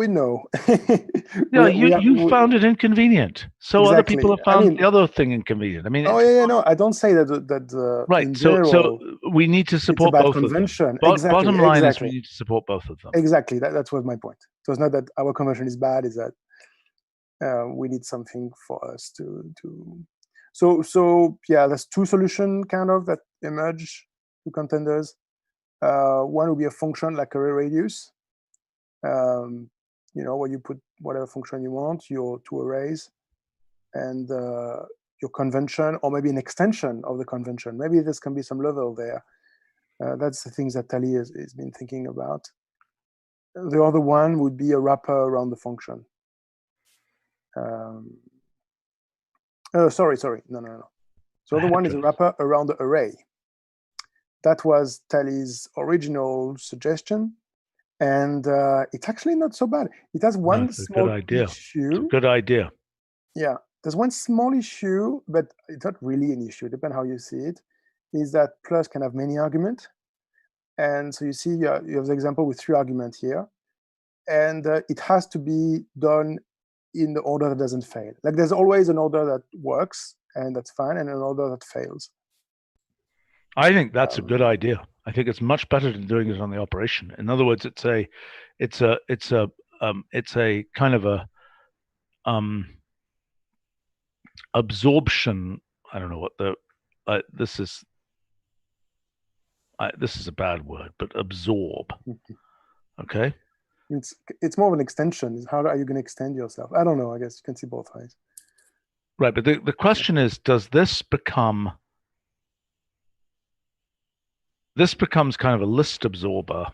we know. Yeah, you found it inconvenient. So exactly. other people have found the other thing inconvenient. I mean, no, I don't say that right. in So general, we need to support both convention. of them. Exactly, Bottom line is we need to support both of them. Exactly. That was my point. So it's not that our convention is bad, is that we need something for us to so yeah, there's two solutions kind of that emerge, two contenders. One would be a function like array radius, where you put whatever function you want, your two arrays, and your convention, or maybe an extension of the convention. Maybe this can be some level there. That's the things that Tally has been thinking about. The other one would be a wrapper around the function. Sorry. No. So the one is a wrapper around the array. That was Tally's original suggestion, and it's actually not so bad. It has one small issue. It's a good idea. Yeah, there's one small issue, but it's not really an issue. Depends how you see it. Is that plus can have many arguments, and so you see you have the example with 3 arguments here, and it has to be done in the order that doesn't fail. Like there's always an order that works, and that's fine, and an order that fails. I think that's a good idea. I think it's much better than doing it on the operation. In other words, it's a kind of a absorption. I don't know what this is a bad word, but absorb. Okay. It's more of an extension. How are you going to extend yourself? I don't know. I guess you can see both sides. Right, but the question is, does this become? This becomes kind of a list absorber.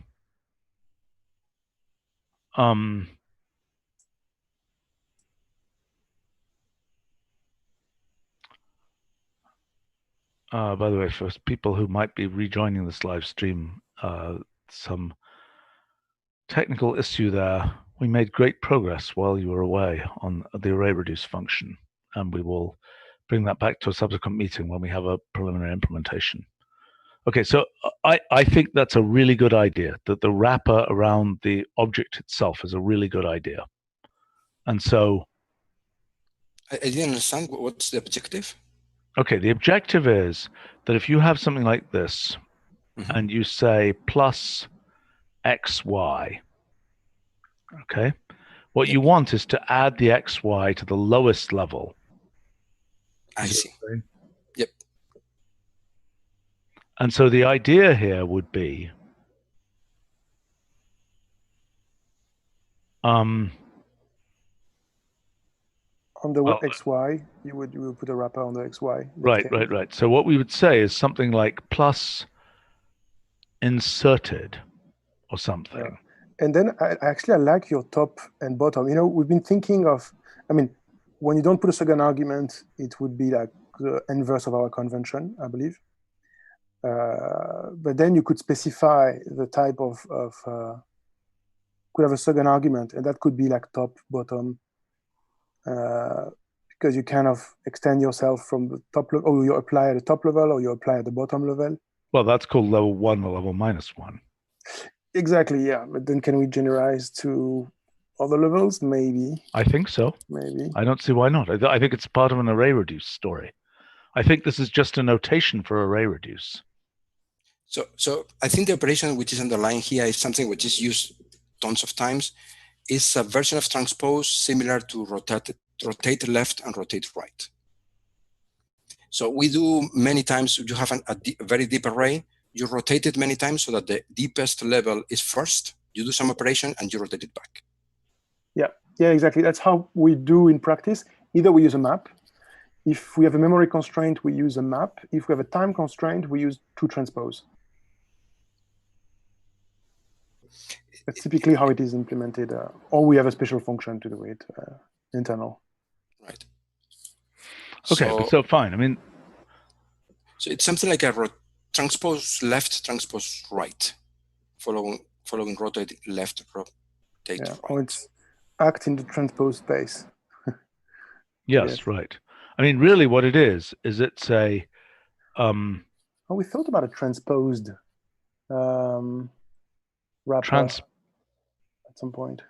By the way, for people who might be rejoining this live stream, some technical issue there. We made great progress while you were away on the array reduce function, and we will bring that back to a subsequent meeting when we have a preliminary implementation. Okay, so I think that's a really good idea, that the wrapper around the object itself is a really good idea. And so... I didn't understand. What's the objective? Okay, the objective is that if you have something like this, and you say plus xy, okay, what you want is to add the xy to the lowest level. I see. Yep. And so the idea here would be on the xy, you would put a wrapper on the xy. Right. So what we would say is something like plus inserted or something. Yeah. And then I like your top and bottom. We've been thinking of, when you don't put a second argument, it would be like the inverse of our convention, I believe. But then you could specify the type of could have a second argument, and that could be like top, bottom, because you kind of extend yourself from the top level, or you apply at the top level, or you apply at the bottom level. Well, that's called level 1 or level -1. Exactly, yeah. But then can we generalize to other levels? Maybe. I think so. Maybe. I don't see why not. I think it's part of an array reduce story. I think this is just a notation for array reduce. So I think the operation which is underlying here is something which is used tons of times. It's a version of transpose similar to rotate left and rotate right. So we do many times. You have a very deep array. You rotate it many times so that the deepest level is first. You do some operation and you rotate it back. Yeah, exactly. That's how we do in practice. Either we use a map. If we have a memory constraint, we use a map. If we have a time constraint, we use transpose. That's typically how it is implemented. Or we have a special function to do it, internal. Right. Okay, so fine. So it's something like a transpose left, transpose right, following rotate left, rotate right. Or it's act in the transpose space. Yes, right. Really what it is it's a... we thought about a transposed wrapper at some point.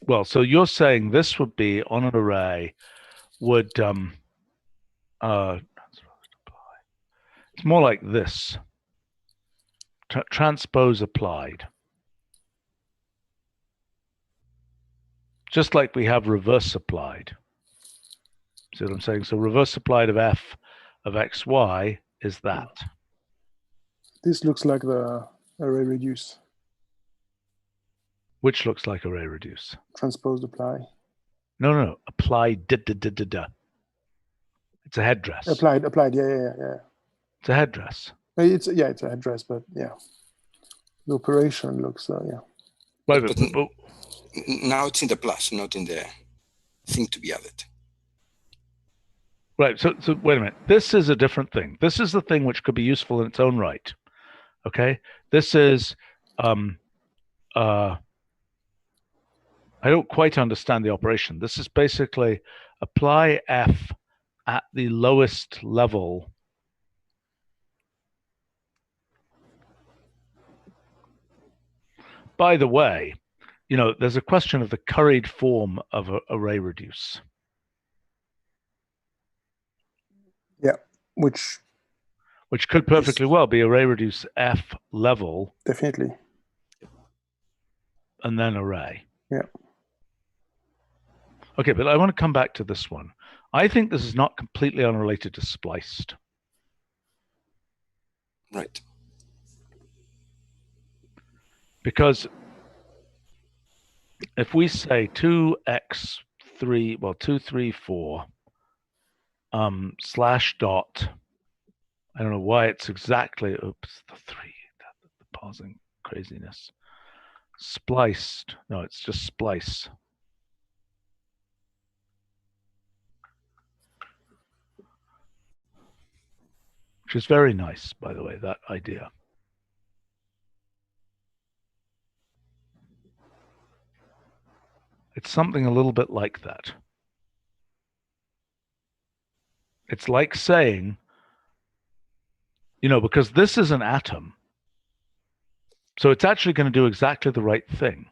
Well, so you're saying this would be on an array would it's more like this. Transpose applied. Just like we have reverse applied. See what I'm saying? So reverse applied of f of xy is that. This looks like the array reduce. Which looks like array reduce. Transposed apply. No. Apply da. It's a headdress. Applied. Yeah. It's a headdress. It's a headdress, but yeah, the operation looks yeah. Right, but now it's in the plus, not in the thing to be added. Right. So wait a minute. This is a different thing. This is the thing which could be useful in its own right. Okay. This is I don't quite understand the operation. This is basically apply f at the lowest level. By the way, you know, there's a question of the curried form of array reduce. Yeah, which could perfectly well be array reduce f level. Definitely. And then array. Yeah. Okay, but I want to come back to this one. I think this is not completely unrelated to spliced. Right. Because if we say 2x3, well, 2, 3, 4, slash dot, I don't know why it's exactly, oops, the 3, the pausing craziness. Spliced, no, it's just splice. Which is very nice, by the way, that idea. It's something a little bit like that. It's like saying, you know, because this is an atom, so it's actually going to do exactly the right thing.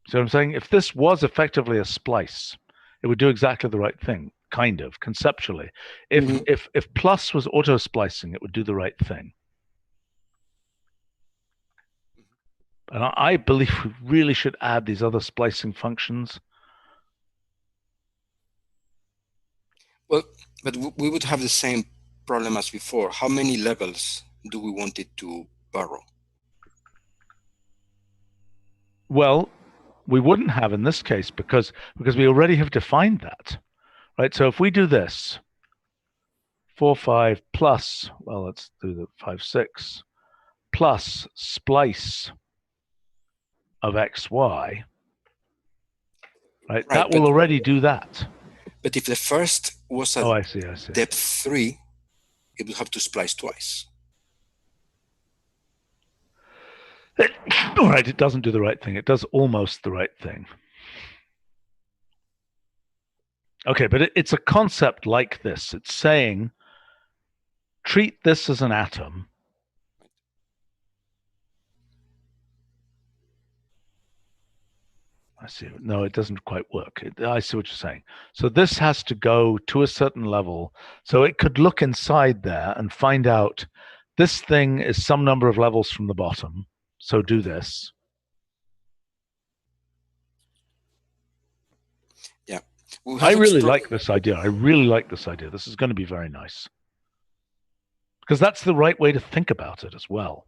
So I'm saying if this was effectively a splice, it would do exactly the right thing, kind of, conceptually. If plus was auto-splicing, it would do the right thing. And I believe we really should add these other splicing functions. Well, but we would have the same problem as before. How many levels do we want it to borrow? Well, we wouldn't have in this case because we already have defined that, right? So if we do this, 4, 5 plus, well, let's do the 5, 6 plus splice of xy, right? That will already do that. But if the first was at I see. depth 3, it would have to splice twice. All right, it doesn't do the right thing. It does almost the right thing. Okay, but it's a concept like this. It's saying, treat this as an atom. I see. No, it doesn't quite work. I see what you're saying. So this has to go to a certain level. So it could look inside there and find out this thing is some number of levels from the bottom. So do this. Yeah. I really like this idea. This is going to be very nice. Because that's the right way to think about it as well.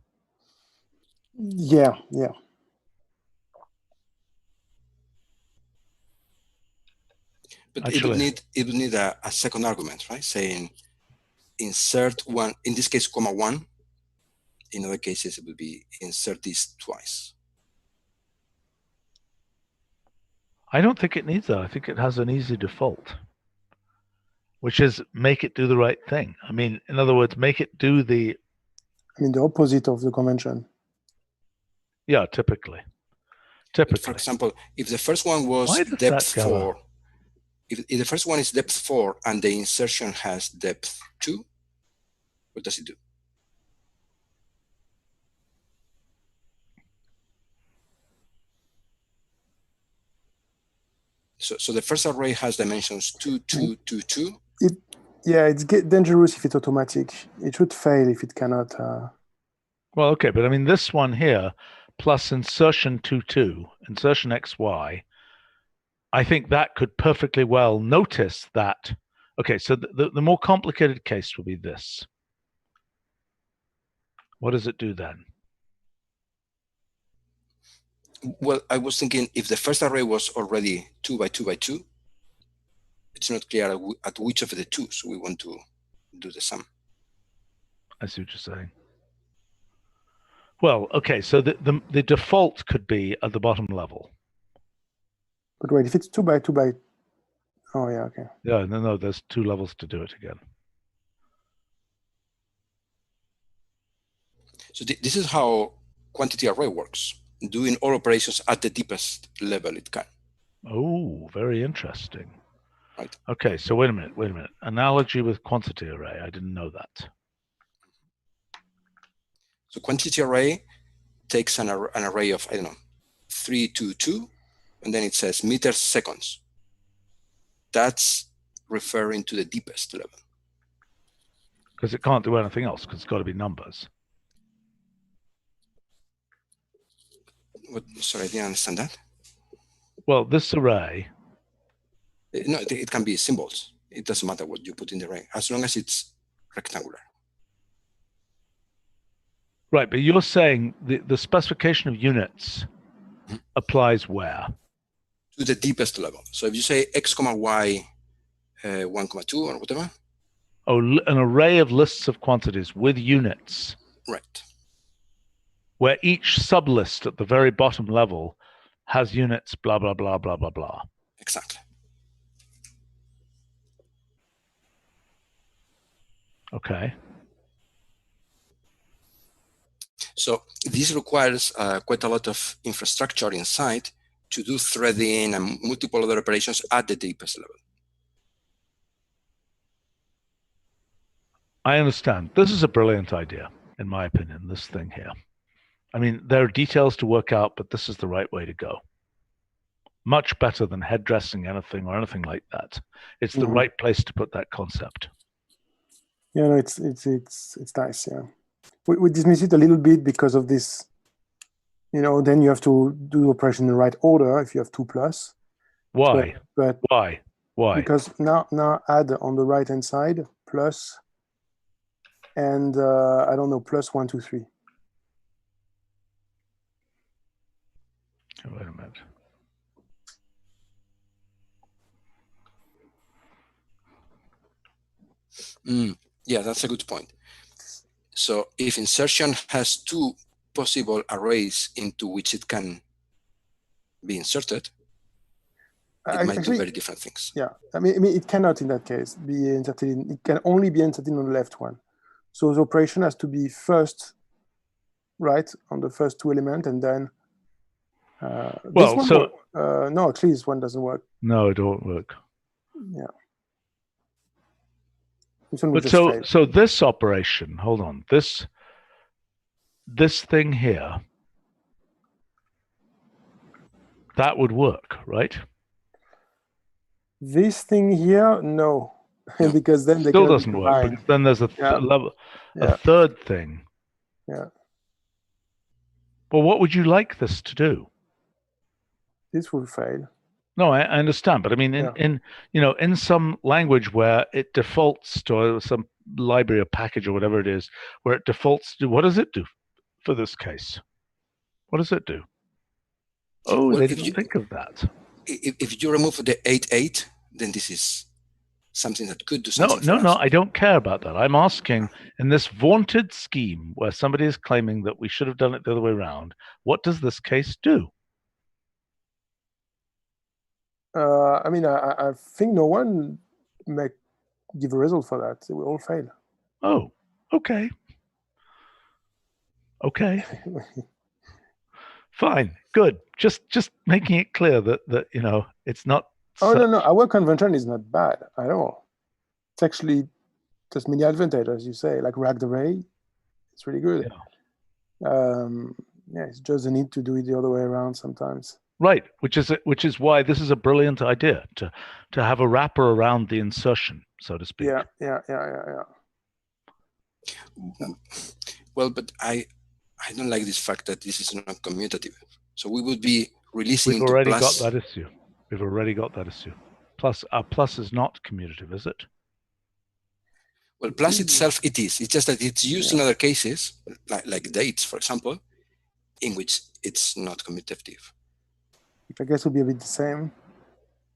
Yeah. But actually, it would need a second argument, right? Saying insert one, in this case, comma 1. In other cases, it would be insert this twice. I don't think it needs that. I think it has an easy default, which is make it do the right thing. I mean, in other words, make it do the... the opposite of the convention. Yeah, typically. But for example, if the first one was depth 4, if the first one is depth 4 and the insertion has depth 2, what does it do? So the first array has dimensions 2, 2, 2, 2. Yeah, it's dangerous if it's automatic. It should fail if it cannot. Well, okay, but I mean this one here plus insertion 2, 2, insertion XY. I think that could perfectly well notice that. Okay, so the more complicated case will be this. What does it do then? Well, I was thinking if the first array was already 2 by 2 by 2, it's not clear at which of the twos we want to do the sum. I see what you're saying. Well, okay, so the default could be at the bottom level. But wait, if it's 2 by 2 by, oh yeah, okay. Yeah, no, there's 2 levels to do it again. So this is how quantity array works, doing all operations at the deepest level it can. Oh, very interesting. Right. Okay, so wait a minute. Analogy with quantity array, I didn't know that. So quantity array takes an array of, I don't know, 3, 2, 2, and then it says meters seconds. That's referring to the deepest level. Because it can't do anything else, because it's got to be numbers. What? Sorry, I didn't understand that. Well, this array... No, it can be symbols. It doesn't matter what you put in the array, as long as it's rectangular. Right, but you're saying the specification of units applies where? To the deepest level. So if you say x comma y 1, 2 or whatever. Oh, an array of lists of quantities with units. Right. Where each sublist at the very bottom level has units, blah, blah, blah, blah, blah, blah. Exactly. Okay. So this requires quite a lot of infrastructure inside to do threading and multiple other operations at the deepest level. I understand. This is a brilliant idea, in my opinion, this thing here. I mean, there are details to work out, but this is the right way to go. Much better than head dressing anything or anything like that. It's the right place to put that concept. Yeah, no, it's nice. Yeah, we dismiss it a little bit because of this. You know, then you have to do the operation in the right order if you have 2 plus. Why? But Why? Because now add on the right hand side plus, and I don't know, plus 1, 2, 3. Wait a minute. Yeah, that's a good point. So if insertion has 2 possible arrays into which it can be inserted, it might do very different things. Yeah, I mean, it cannot in that case be inserted in. It can only be inserted on the left one. So the operation has to be first, right, on the first 2 elements, and then. Well, this one no, actually, this one doesn't work. No, it won't work. Yeah. But so this operation, hold on, this thing here, that would work, right? This thing here, no, because then they still doesn't work. Because then there's a third thing. Yeah. Well, what would you like this to do? This will fail. No, I understand, but I mean, in some language where it defaults to some library or package or whatever it is, where it defaults to, what does it do for this case? What does it do? Oh, well, they didn't think of that. If you remove the 8, then this is something that could do something. No, I don't care about that. I'm asking, in this vaunted scheme where somebody is claiming that we should have done it the other way around, what does this case do? I mean, I think no one may give a result for that. They will all fail. Oh, okay. Okay. Fine. Good. Just making it clear that you know, it's not. Oh, no. Our convention is not bad at all. It's actually just many advantages, as you say, like ragged array. It's really good. Yeah. Yeah, it's just the need to do it the other way around sometimes. Right, which is why this is a brilliant idea to have a wrapper around the insertion, so to speak. Yeah. Well, but I don't like this fact that this is not commutative. So we would be releasing We've into already plus. got that issue. We've already got that issue. Plus, plus is not commutative, is it? Well, plus itself it is. It's just that it's used in other cases, like dates, for example, in which it's not commutative. I guess it would be a bit the same.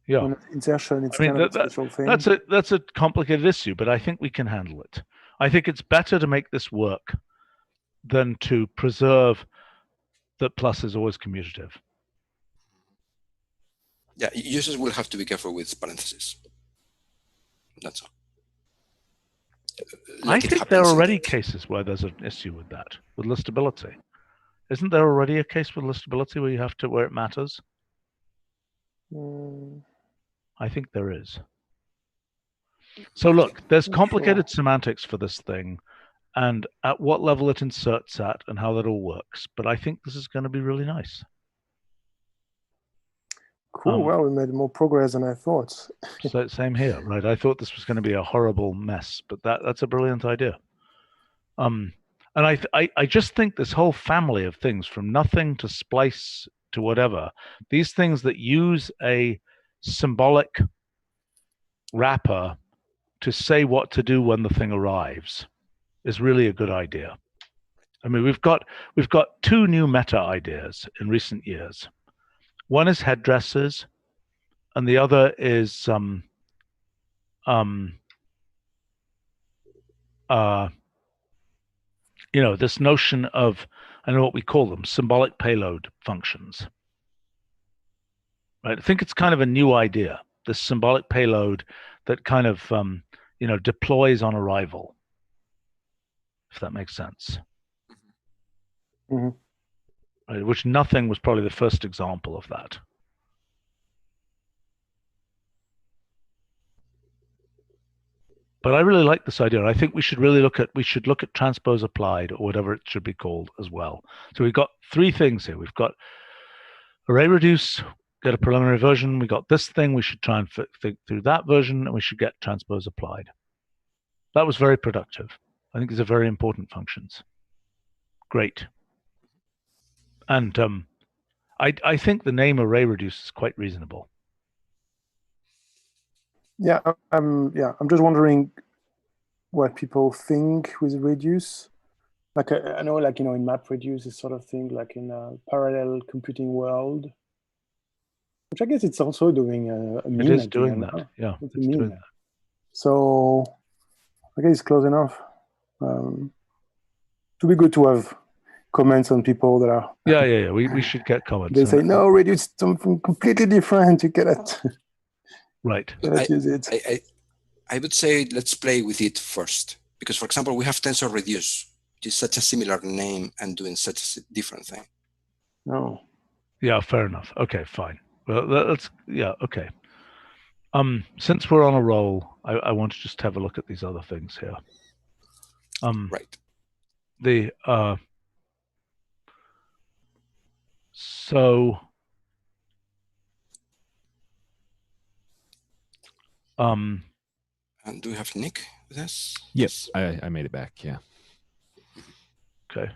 Yeah. When insertion, it's kind of a special thing. That's a complicated issue, but I think we can handle it. I think it's better to make this work than to preserve that plus is always commutative. Yeah, users will have to be careful with parentheses. That's all. I think there are already cases where there's an issue with that, with listability. Isn't there already a case with listability where you have to, where it matters? I think there is. So look, there's complicated semantics for this thing, and at what level it inserts at and how that all works. But I think this is going to be really nice. Cool. Well, we made more progress than I thought. So same here, right? I thought this was going to be a horrible mess, but that's a brilliant idea. And I just think this whole family of things, from nothing to splice to whatever, these things that use a symbolic wrapper to say what to do when the thing arrives, is really a good idea. I mean, we've got two new meta ideas in recent years. One is headdresses, and the other is this notion of, I know what we call them, symbolic payload functions. Right? I think it's kind of a new idea, this symbolic payload that kind of deploys on arrival, if that makes sense. Mm-hmm. Right, which nothing was probably the first example of that. But I really like this idea. I think we should really look at transpose applied, or whatever it should be called, as well. So we've got three things here. We've got array reduce, get a preliminary version. We got this thing. We should try and think through that version, and we should get transpose applied. That was very productive. I think these are very important functions. Great. And I think the name array reduce is quite reasonable. Yeah, I'm just wondering what people think with reduce. Like I know, like in map reduce is sort of thing, like in a parallel computing world, which I guess it's also doing a mean. It is doing that. Yeah, it's doing that. So I guess it's close enough. To be good to have comments on people that are. Yeah. We should get comments. They say no, reduce something completely different. You cannot. Right. Use it. I would say let's play with it first, because for example we have tensor reduce, which is such a similar name and doing such a different thing. No. Yeah, fair enough. Okay, fine. Well, okay. Since we're on a roll, I want to just have a look at these other things here. Right. And do we have Nick with us? Yes, I made it back. Yeah. Okay.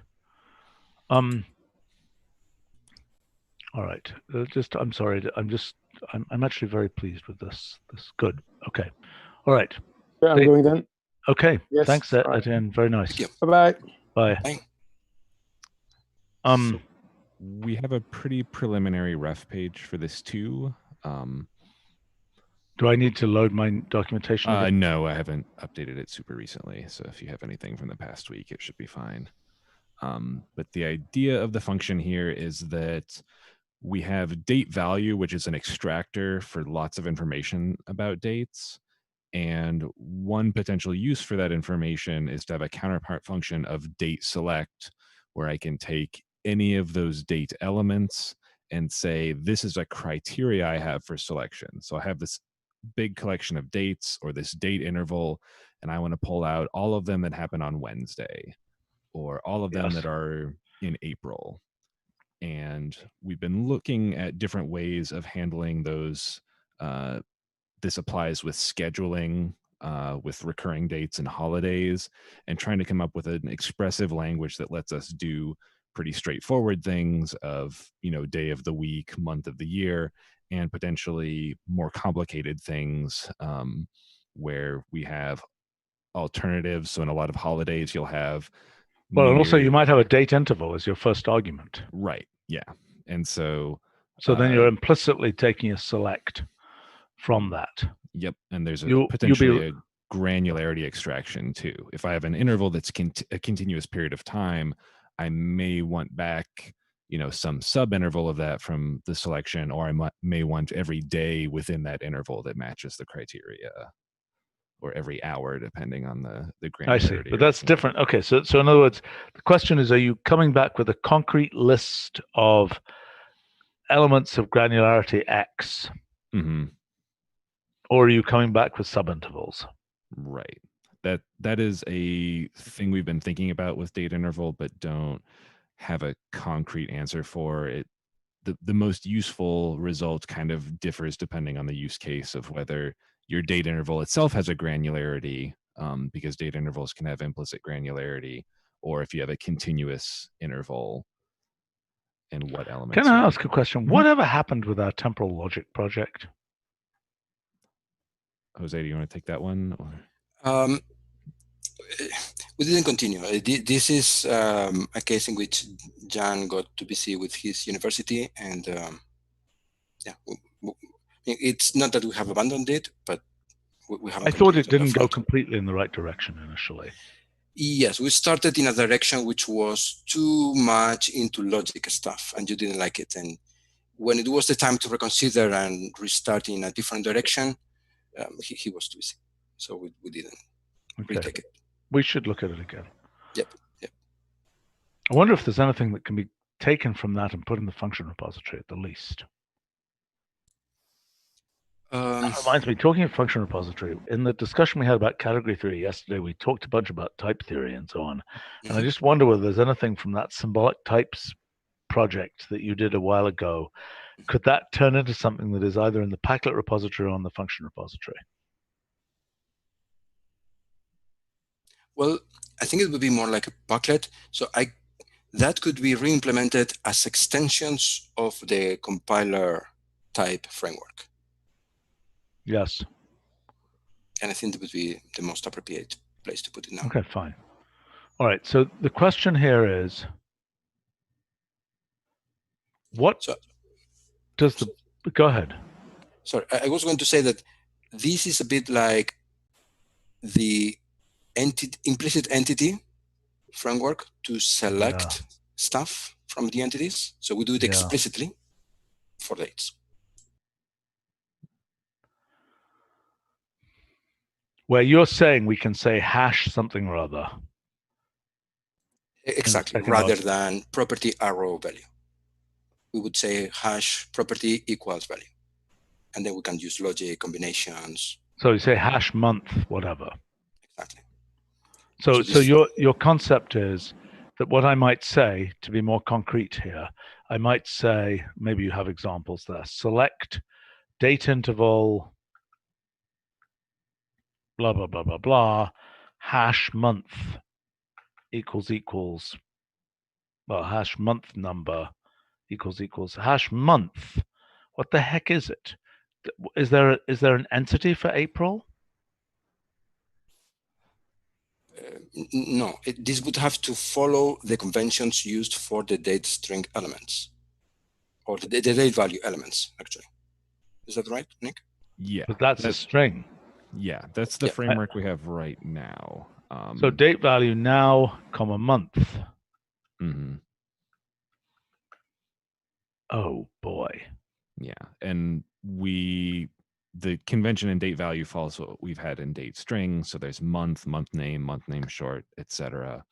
All right. I'm sorry. I'm actually very pleased with this. Good. Okay. All right. Yeah, I'm going then. Okay. Yes. Thanks, Etienne. Very nice. Bye-bye. Bye. Bye. So we have a pretty preliminary ref page for this too. Do I need to load my documentation? No, I haven't updated it super recently. So if you have anything from the past week, it should be fine. But the idea of the function here is that we have date value, which is an extractor for lots of information about dates. And one potential use for that information is to have a counterpart function of DateSelect, where I can take any of those date elements and say, this is a criteria I have for selection. So I have this big collection of dates or this date interval, and I want to pull out all of them that happen on Wednesday or all of them that are in April. and we've been looking at different ways of handling those. This applies with scheduling, with recurring dates and holidays, and trying to come up with an expressive language that lets us do pretty straightforward things of, day of the week, month of the year, and potentially more complicated things where we have alternatives. So in a lot of holidays, you'll have Well, and also you might have a date interval as your first argument. Right. Yeah. And so then you're implicitly taking a select from that. Yep. And there's potentially a granularity extraction too. If I have an interval that's a continuous period of time, I may want back, some sub interval of that from the selection, or I may want every day within that interval that matches the criteria, or every hour, depending on the granularity. I see, but that's different. Okay, so in other words, the question is, are you coming back with a concrete list of elements of granularity X? Mm-hmm. Or are you coming back with subintervals? Right. That is a thing we've been thinking about with date interval, but don't have a concrete answer for it. The most useful result kind of differs depending on the use case of whether your date interval itself has a granularity, because date intervals can have implicit granularity, or if you have a continuous interval and what elements. Can I ask a question? Mm-hmm. Whatever happened with our temporal logic project? Jose, do you want to take that one? Or? We didn't continue. This is a case in which Jan got too busy with his university, and it's not that we have abandoned it, but we haven't. I thought it didn't go completely in the right direction initially. Yes, we started in a direction which was too much into logic stuff, and you didn't like it. And when it was the time to reconsider and restart in a different direction, he was too busy, so we didn't retake it. We should look at it again. Yep. I wonder if there's anything that can be taken from that and put in the function repository at the least. That reminds me, talking of function repository, in the discussion we had about category theory yesterday, we talked a bunch about type theory and so on. Mm-hmm. And I just wonder whether there's anything from that symbolic types project that you did a while ago. Could that turn into something that is either in the Packlet repository or on the function repository? Well, I think it would be more like a Packlet. So that could be re-implemented as extensions of the compiler type framework. Yes. And I think that would be the most appropriate place to put it now. Okay, fine. All right, so the question here is, go ahead. Sorry, I was going to say that this is a bit like the implicit entity framework to select stuff from the entities. So we do it explicitly for dates. Where you're saying we can say hash something or other. Exactly, rather than property arrow value. We would say hash property equals value. And then we can use logic combinations. So you say hash month, whatever. Exactly. So your concept is that what I might say, to be more concrete here, I might say, maybe you have examples there, select date interval, blah, blah, blah, blah, blah, hash month equals, well, hash month number equals hash month. What the heck is it? Is there an entity for April? No, this would have to follow the conventions used for the date string elements, or the date value elements, actually. Is that right, Nick? Yeah. But that's a string. Yeah, that's the framework we have right now. So date value now, comma, month. Mm-hmm. Oh, boy. Yeah, and the convention in date value follows what we've had in date string. So there's month name short, etc.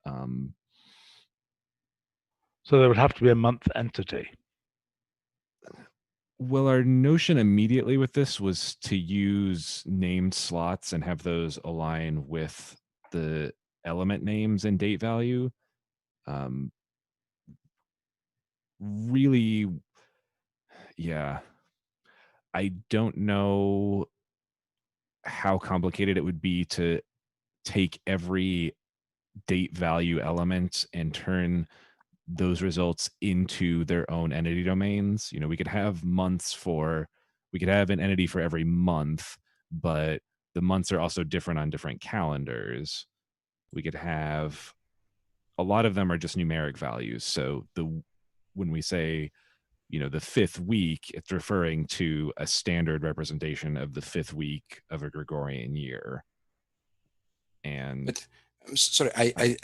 So there would have to be a month entity. Well, our notion immediately with this was to use named slots and have those align with the element names in date value. really, yeah, I don't know how complicated it would be to take every date value element and turn those results into their own entity domains. We could have we could have an entity for every month, but the months are also different on different calendars. We could have a lot of them are just numeric values. So when we say, the fifth week, it's referring to a standard representation of the fifth week of a Gregorian year. But I'm sorry, I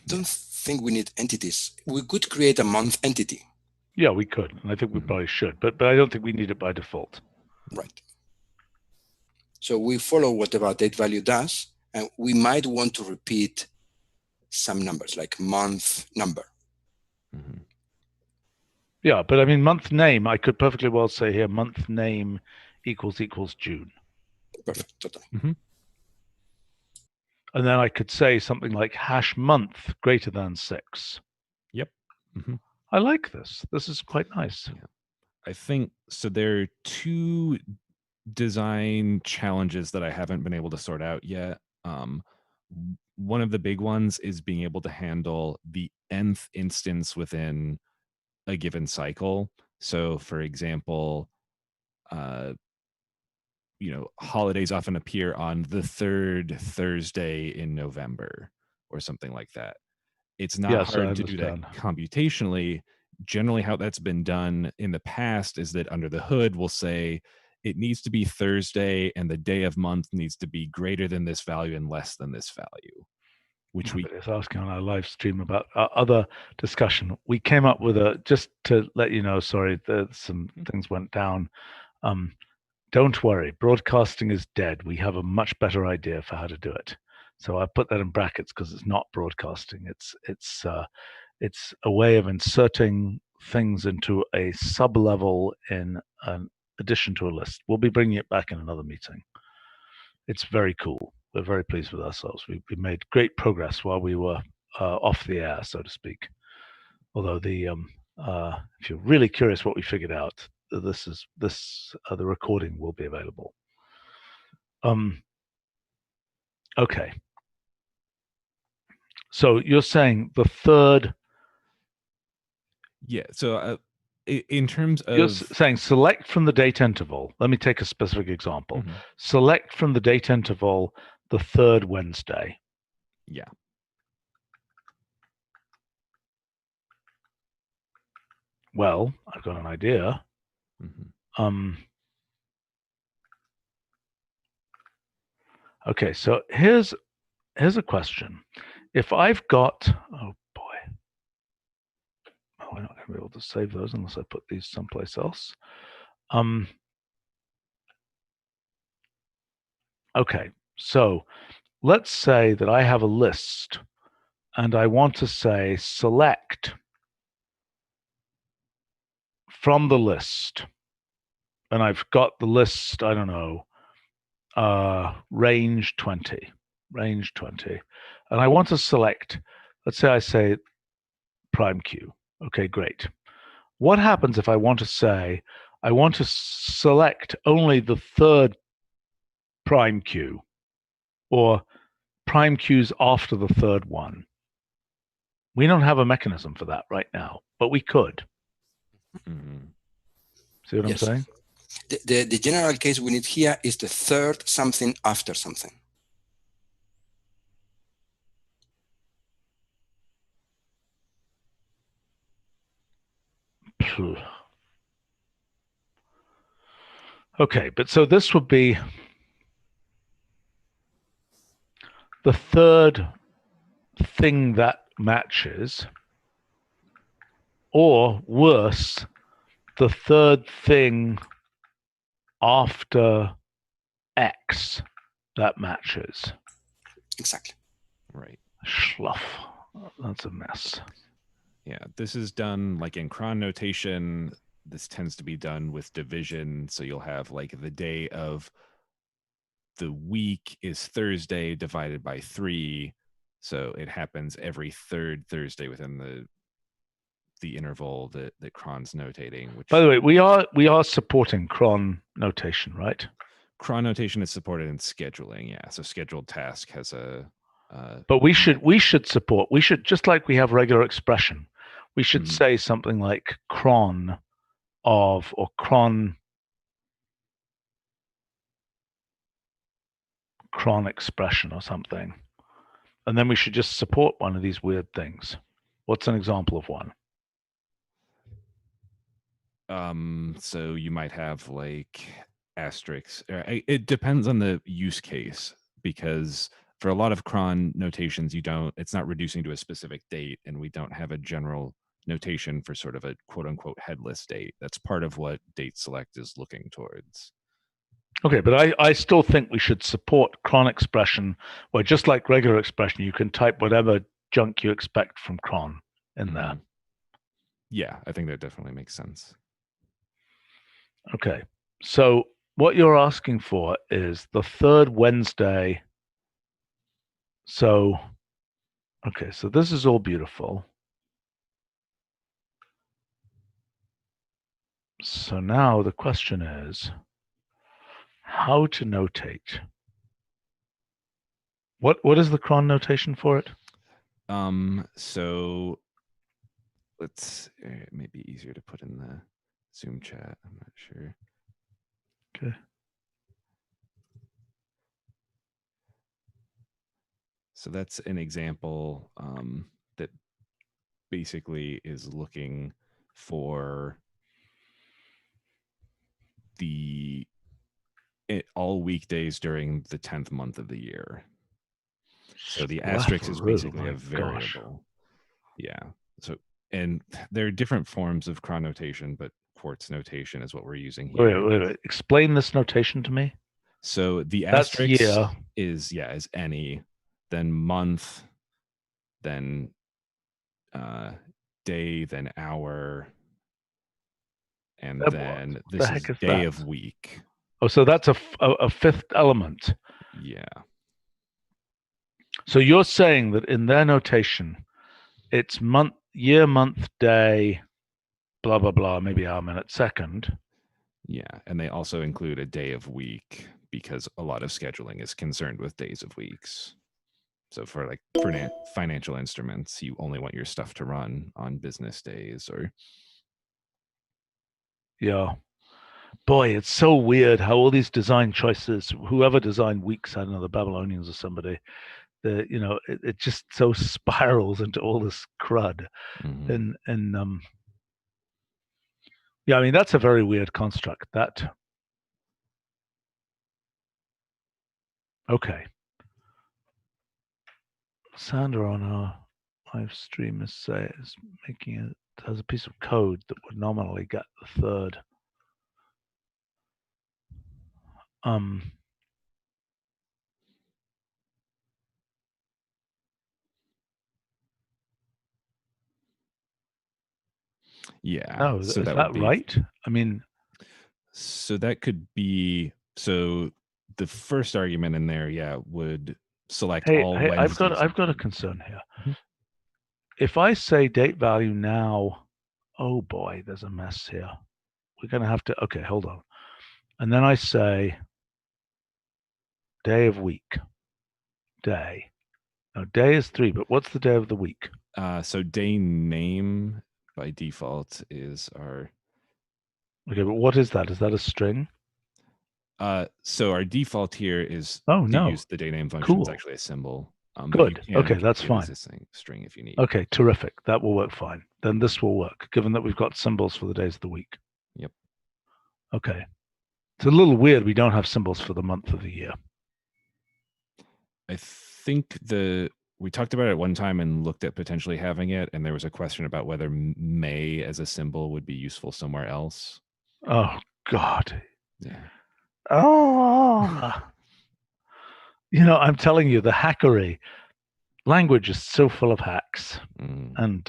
don't think we need entities. We could create a month entity. Yeah, we could, and I think we probably should, but I don't think we need it by default. Right. So we follow whatever date value does, and we might want to repeat some numbers like month number. Mm-hmm. Yeah, but I mean, month name, I could perfectly well say here, month name equals June. Perfect, totally. Mm-hmm. And then I could say something like hash month greater than 6. Yep. Mm-hmm. I like this. This is quite nice. Yeah. I think so. There are 2 design challenges that I haven't been able to sort out yet. One of the big ones is being able to handle the nth instance within a given cycle. So, for example, holidays often appear on the 3rd Thursday in November or something like that. It's not hard to do that computationally. Generally, how that's been done in the past is that under the hood, we'll say it needs to be Thursday and the day of month needs to be greater than this value and less than this value. Which we is asking on our live stream about our other discussion. We came up with just to let you know, sorry, some things went down. Don't worry, broadcasting is dead. We have a much better idea for how to do it. So I put that in brackets because it's not broadcasting. It's a way of inserting things into a sub-level in an addition to a list. We'll be bringing it back in another meeting. It's very cool. We're very pleased with ourselves. We made great progress while we were off the air, so to speak. Although if you're really curious what we figured out, the recording will be available. Okay. So you're saying the third. Yeah. So in terms of, you're saying select from the date interval. Let me take a specific example. Mm-hmm. Select from the date interval the 3rd Wednesday. Yeah. Well, I've got an idea. Mm-hmm. Okay, so here's a question. If I've got, oh boy, we're not going to be able to save those unless I put these someplace else. Okay, so let's say that I have a list and I want to say select from the list. And I've got the list, I don't know, range 20. And I want to select, let's say I say prime Q. Okay, great. What happens if I want to say, I want to select only the 3rd prime Q, or prime Qs after the 3rd one? We don't have a mechanism for that right now, but we could. Mm-hmm. See what I'm saying? The general case we need here is the 3rd something after something. Okay, but so this would be the 3rd thing that matches, or worse, the 3rd thing after X that matches. Exactly. Right. Schluff. That's a mess. Yeah, this is done like in cron notation. This tends to be done with division. So you'll have like the day of the week is Thursday divided by 3. So it happens every 3rd Thursday within the interval that cron's notating. Which, by the way, we are supporting cron notation, right? Cron notation is supported in scheduling. Yeah, so scheduled task has a. But we should support. We should, just like we have regular expression, we should say something like cron of, or cron expression or something, and then we should just support one of these weird things. What's an example of one? So you might have like asterisks. It depends on the use case, because for a lot of cron notations, it's not reducing to a specific date, and we don't have a general notation for sort of a quote unquote headless date. That's part of what DateSelect is looking towards. Okay, but I still think we should support cron expression, where just like regular expression, you can type whatever junk you expect from cron in there. Yeah, I think that definitely makes sense. Okay, so what you're asking for is the third Wednesday. So, okay, so this is all beautiful. So now the question is how to notate. What is the cron notation for it? So it may be easier to put in the Zoom chat. I'm not sure. Okay. So that's an example that basically is looking for all weekdays during the 10th month of the year. So the asterisk is basically a variable. Yeah. So, and there are different forms of cron notation, but quartz notation is what we're using here. Wait. Explain this notation to me. So the That's asterisk year. is any, then month, then day, then hour, and then this is day of week. Oh, so that's a fifth element. Yeah. So you're saying that in their notation, it's month, year, month, day, blah, blah, blah, maybe hour, minute, second. Yeah, and they also include a day of week because a lot of scheduling is concerned with days of weeks. So for financial instruments, you only want your stuff to run on business days or. Yeah. Boy, it's so weird how all these design choices, whoever designed weeks, I don't know, the Babylonians or somebody, it just so spirals into all this crud. And yeah, I mean, that's a very weird construct. Okay. Sandra on our live stream is has a piece of code that would nominally get the third. Yeah. No, so is that right? I mean, so that could be, so the first argument in there, would select all Wednesdays. I've got a concern here. If I say date value now, oh boy, there's a mess here. We're going to have to, okay, hold on. And then I say day of week, day. Now, day is 3, but what's the day of the week? So day name by default is our. Okay, but what is that? Is that a string? So our default here is to use the day name function. It's actually a symbol. Good. Okay, that's fine. String if you need. Okay, terrific. That will work fine. Then this will work, given that we've got symbols for the days of the week. Yep. Okay. It's a little weird we don't have symbols for the month of the year. I think we talked about it one time and looked at potentially having it, and there was a question about whether May as a symbol would be useful somewhere else. Oh, God. Yeah. Oh. I'm telling you, the hackery language is so full of hacks. And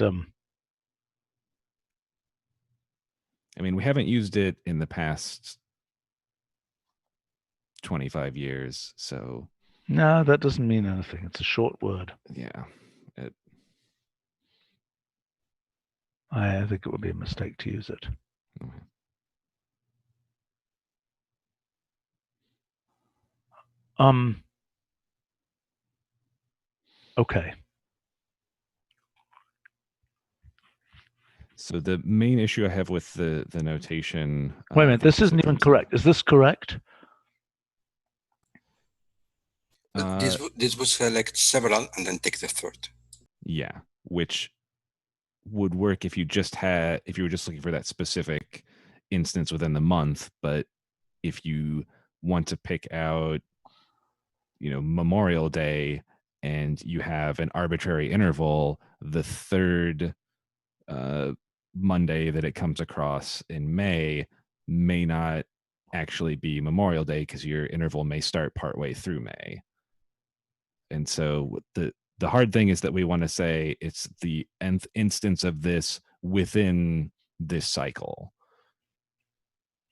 I mean, we haven't used it in the past 25 years, so. No, that doesn't mean anything. It's a short word. Yeah. I think it would be a mistake to use it. Okay. So the main issue I have with the notation. Wait a minute, this isn't even correct. Is this correct? This would select several and then take the third. Yeah, which would work if you were just looking for that specific instance within the month. But if you want to pick out, Memorial Day, and you have an arbitrary interval, the third Monday that it comes across in May may not actually be Memorial Day because your interval may start partway through May. And so the hard thing is that we want to say it's the nth instance of this within this cycle.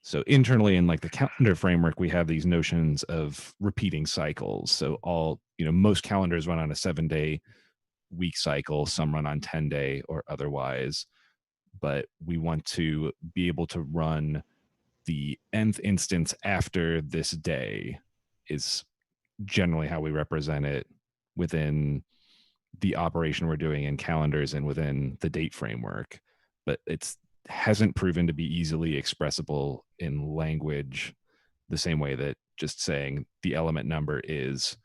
So internally in like the calendar framework, we have these notions of repeating cycles. So most calendars run on a 7-day week cycle, some run on 10-day or otherwise, but we want to be able to run the nth instance after this day is generally how we represent it within the operation we're doing in calendars and within the date framework. But it hasn't proven to be easily expressible in language the same way that just saying the element number is,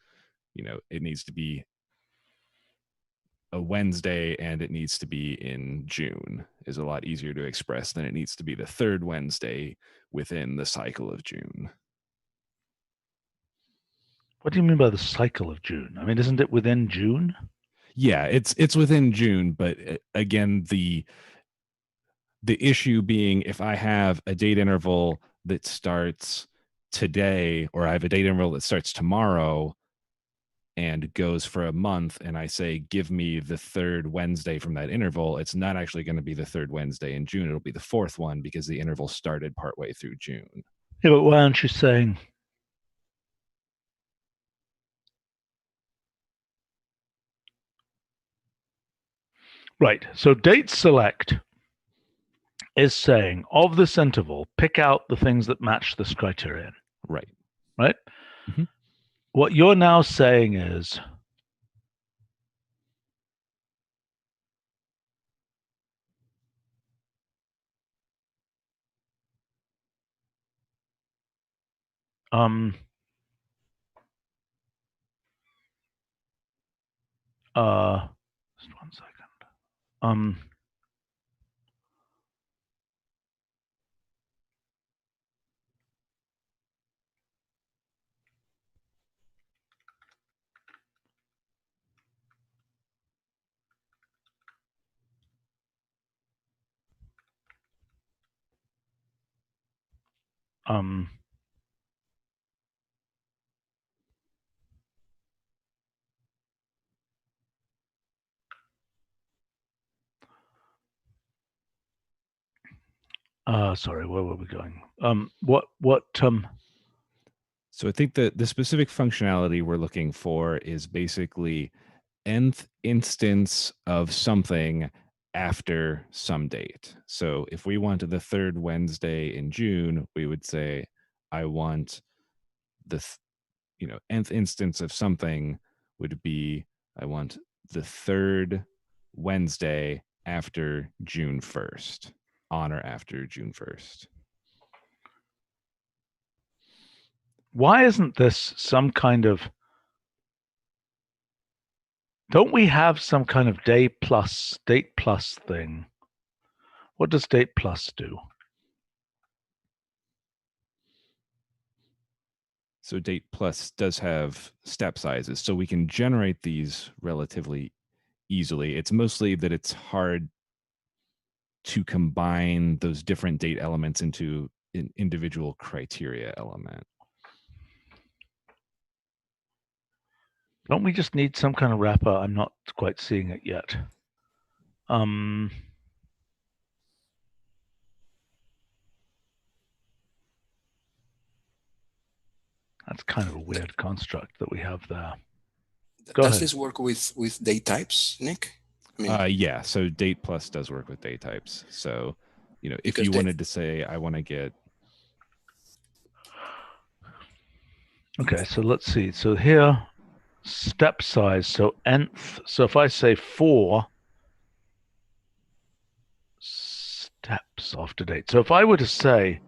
it needs to be a Wednesday and it needs to be in June is a lot easier to express than it needs to be the third Wednesday within the cycle of June. What do you mean by the cycle of June? I mean, isn't it within June? Yeah, it's within June, but again, the issue being if I have a date interval that starts today, or I have a date interval that starts tomorrow and goes for a month, and I say, give me the third Wednesday from that interval, it's not actually going to be the third Wednesday in June. It'll be the fourth one because the interval started partway through June. Yeah, but why aren't you saying right? So DateSelect is saying of this interval, pick out the things that match this criterion. Right. Right? Mm-hmm. What you're now saying is just 1 second. Sorry, where were we going? So I think that the specific functionality we're looking for is basically nth instance of something after some date. So if we wanted the third Wednesday in June, we would say, I want the nth instance of something would be, I want the third Wednesday after June 1st, on or after June 1st. Why isn't this some kind of, don't we have some kind of date plus thing? What does date plus do? So date plus does have step sizes, so we can generate these relatively easily. It's mostly that it's hard to combine those different date elements into an individual criteria element. Don't we just need some kind of wrapper? I'm not quite seeing it yet. That's kind of a weird construct that we have there. Does this work with date types, Nick? I mean, yeah. So date plus does work with date types. So, you know, if Because you they- wanted to say, I want to get, Okay, so let's see. So here, step size. So nth. So if I say 4 steps after date. So if I were to say,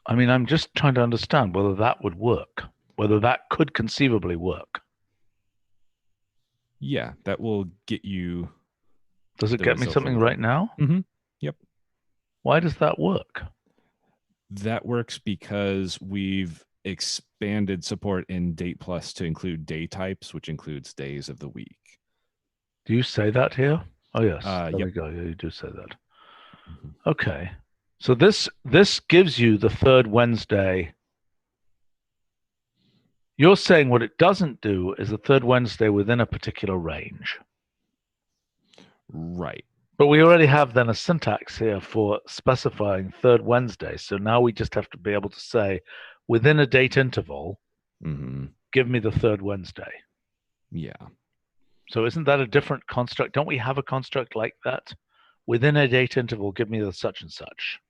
I mean, I'm just trying to understand whether that would work, whether that could conceivably work. yeah, that will get you. Does it the get me result something from the- right now? Mhm. Yep. Why does that work? That works because we've expanded support in date plus to include day types, which includes days of the week. Do you say that here? Oh, yes. There Yep. we go. Yeah, you do say that. Mhm. Okay. So this gives you the third Wednesday. You're saying what it doesn't do is the third Wednesday within a particular range. Right. But we already have then a syntax here for specifying third Wednesday. So now we just have to be able to say within a date interval, Mm-hmm. give me the third Wednesday. Yeah. So isn't that a different construct? Don't we have a construct like that? Within a date interval, give me the such and such.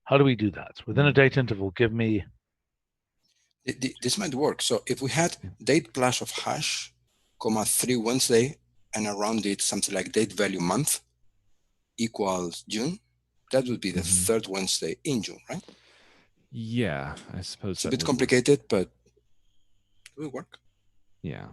How do we do that? Within a date interval, give me... this might work. So if we had date plus of hash, comma 3 Wednesday, and around it something like date value month equals June, that would be the third Wednesday in June, right? Yeah, I suppose It's a that bit would work. complicated, but it will work. Yeah.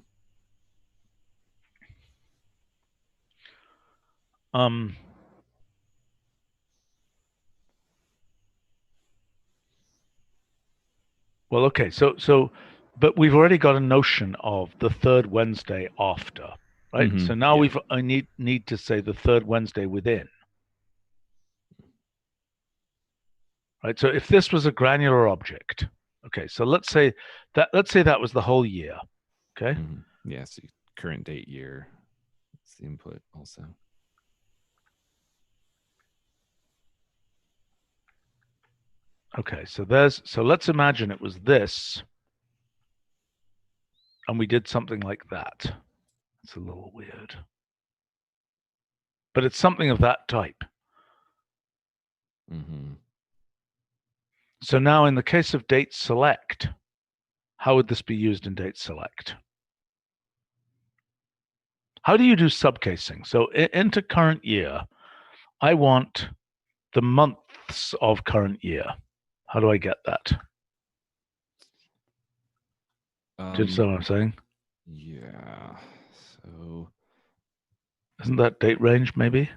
Well, okay, so, but we've already got a notion of the third Wednesday after, right? Mhm, So now yeah. I need to say the third Wednesday within, right? So if this was a granular object, okay, so let's say that was the whole year, okay? Mhm. Yeah, so current date year. It's the input also. Okay, so let's imagine it was this, and we did something like that. It's a little weird, but it's something of that type. Mm-hmm. So now in the case of DateSelect, how would this be used in DateSelect? How do you do subcasing? So into current year, I want the months of current year. How do I get that? Do you understand what I'm saying? Yeah. So Isn't that date range maybe?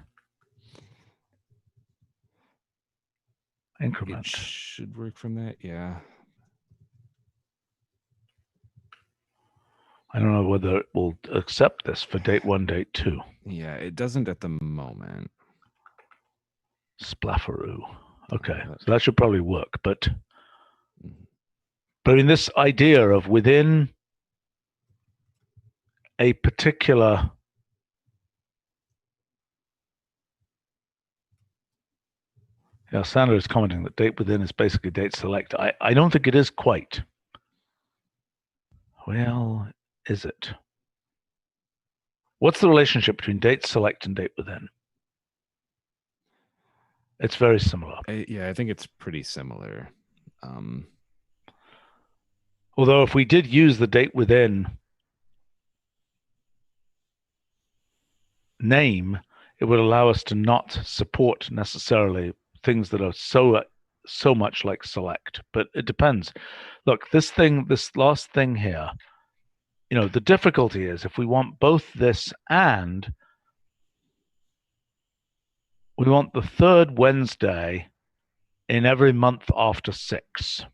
Increment. it should work from that. Yeah. I don't know whether it will accept this for date 1, date 2. Yeah, it doesn't at the moment. Splafferoo. Okay, so that should probably work, but Mhm. I mean, this idea of within a particular Sandra is commenting that date within is basically date select. I don't think it is quite. Well, is it? What's the relationship between date select and date within? It's very similar. Yeah, I think it's pretty similar. Although if we did use the date within name, it would allow us to not support necessarily things that are so much like select, but it depends. Look, this last thing here, the difficulty is if we want both this and we want the third Wednesday in every month after 6,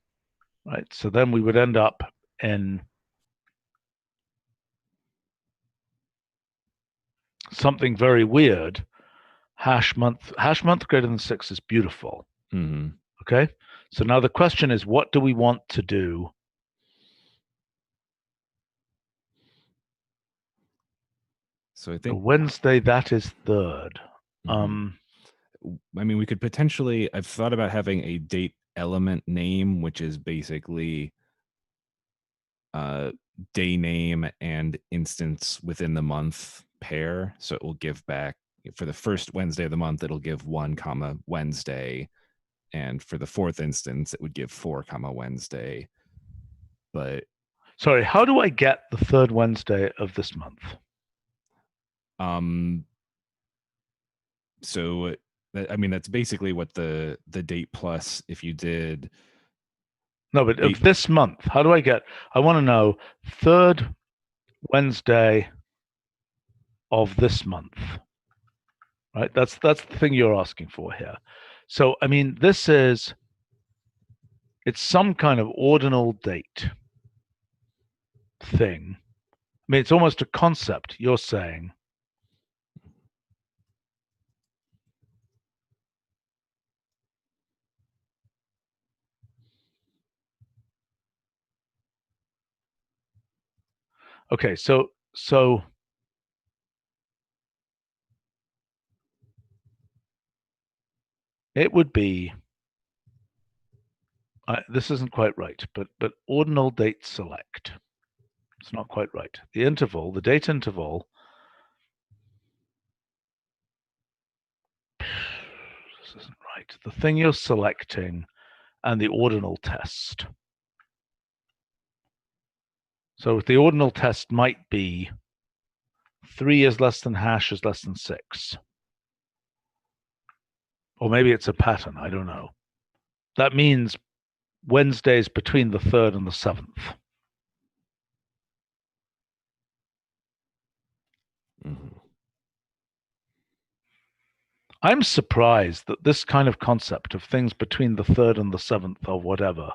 right? So then we would end up in something very weird. Hash month greater than 6 is beautiful. Mm-hmm. Okay. So now the question is, what do we want to do? So I think Wednesday, that is third. I mean, we could potentially, I've thought about having a date element name, which is basically day name and instance within the month pair. So it will give back for the first Wednesday of the month, it'll give 1, Wednesday. And for the fourth instance, it would give 4, Wednesday. But sorry, how do I get the third Wednesday of this month? So I mean, that's basically what the date plus, if you did. No, but of this month, how do I get? I want to know third Wednesday of this month. Right? That's the thing you're asking for here. So I mean, it's some kind of ordinal date thing. I mean, it's almost a concept you're saying. Okay, so it would be, this isn't quite right, but ordinal date select. It's not quite right. The interval, the date interval, this isn't right. The thing you're selecting and the ordinal test. So the ordinal test might be 3 is less than hash is less than 6. Or maybe it's a pattern, I don't know. That means Wednesdays between the 3rd and the 7th. Mm-hmm. I'm surprised that this kind of concept of things between the 3rd and the 7th or whatever,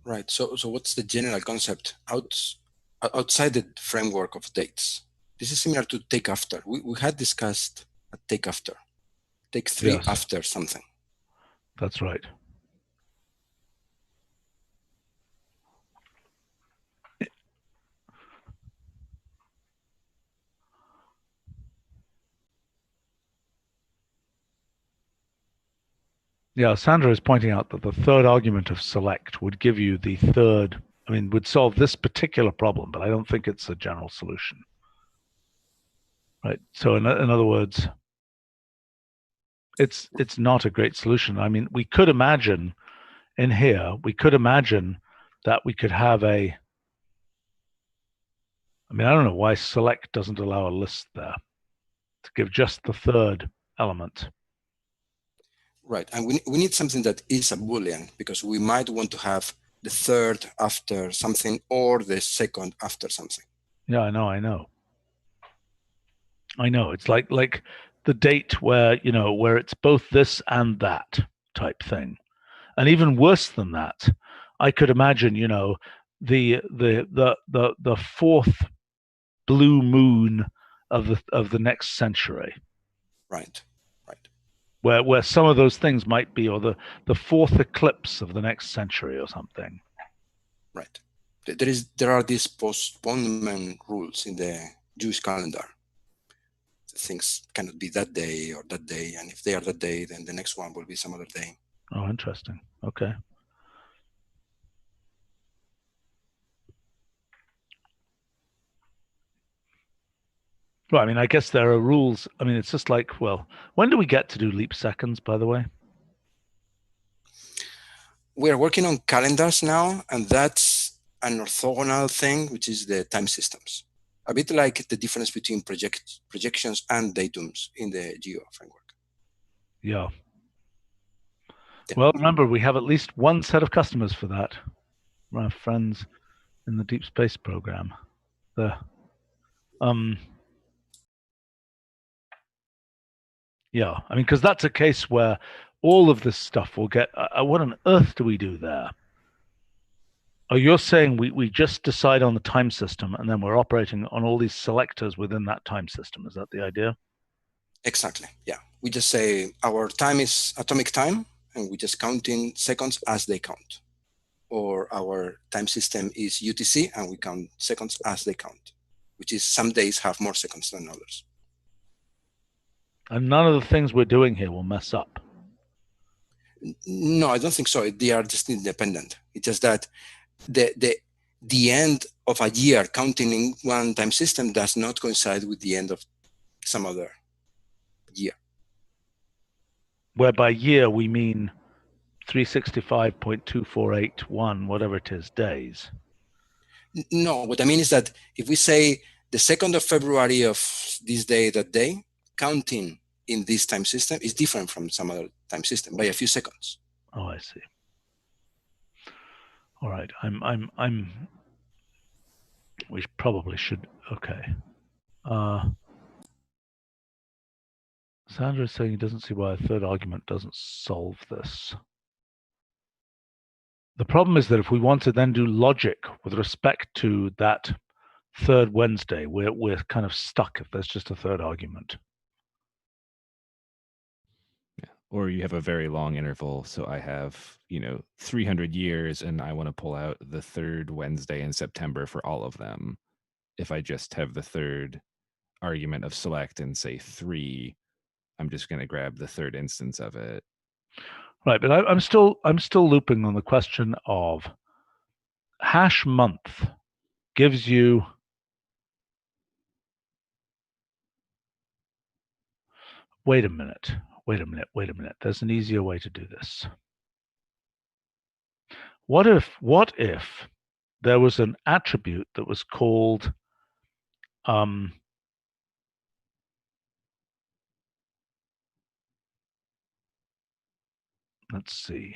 Right. So what's the general concept outside the framework of dates? This is similar to take after. We had discussed a take after. Take 3 yes, after something. That's right. Yeah, Sandra is pointing out that the third argument of select would give you the third, I mean, would solve this particular problem, but I don't think it's a general solution. Right. So in other words, it's not a great solution. I mean, we could imagine in here, that we could have I don't know why select doesn't allow a list there to give just the third element. Right. And we need something that is a Boolean, because we might want to have the third after something or the second after something. Yeah, I know. It's like the date where, where it's both this and that type thing. And even worse than that, I could imagine, the fourth blue moon of the next century. Right. Where some of those things might be, or the fourth eclipse of the next century or something. Right. There are these postponement rules in the Jewish calendar. Things cannot be that day or that day, and if they are that day, then the next one will be some other day. Oh, interesting. Okay. Well, I mean, I guess there are rules. I mean, it's just like, well, when do we get to do leap seconds, by the way? We are working on calendars now, and that's an orthogonal thing, which is the time systems. A bit like the difference between projections and datums in the geo framework. Yeah. Well, remember, we have at least one set of customers for that. Our friends in the Deep Space program. Yeah, I mean, because that's a case where all of this stuff will get, what on earth do we do there? Oh, you're saying we just decide on the time system and then we're operating on all these selectors within that time system. Is that the idea? Exactly. Yeah. We just say our time is atomic time, and we just count in seconds as they count. Or our time system is UTC, and we count seconds as they count, which is some days have more seconds than others. And none of the things we're doing here will mess up. No, I don't think so. They are just independent. It's just that the end of a year counting in one time system does not coincide with the end of some other year. Where by year we mean 365.2481, whatever it is, days. No, what I mean is that if we say the 2nd of February of this day, that day, counting in this time system is different from some other time system by a few seconds. Oh, I see. All right, we probably should, okay. Sandra is saying he doesn't see why a third argument doesn't solve this. The problem is that if we want to then do logic with respect to that third Wednesday, we're kind of stuck if there's just a third argument. Yeah. Or you have a very long interval. So I have, 300 years and I want to pull out the third Wednesday in September for all of them. If I just have the third argument of select and say 3, I'm just going to grab the third instance of it. Right, but I'm still looping on the question of hash month gives you wait a minute. There's an easier way to do this. What if there was an attribute that was called let's see.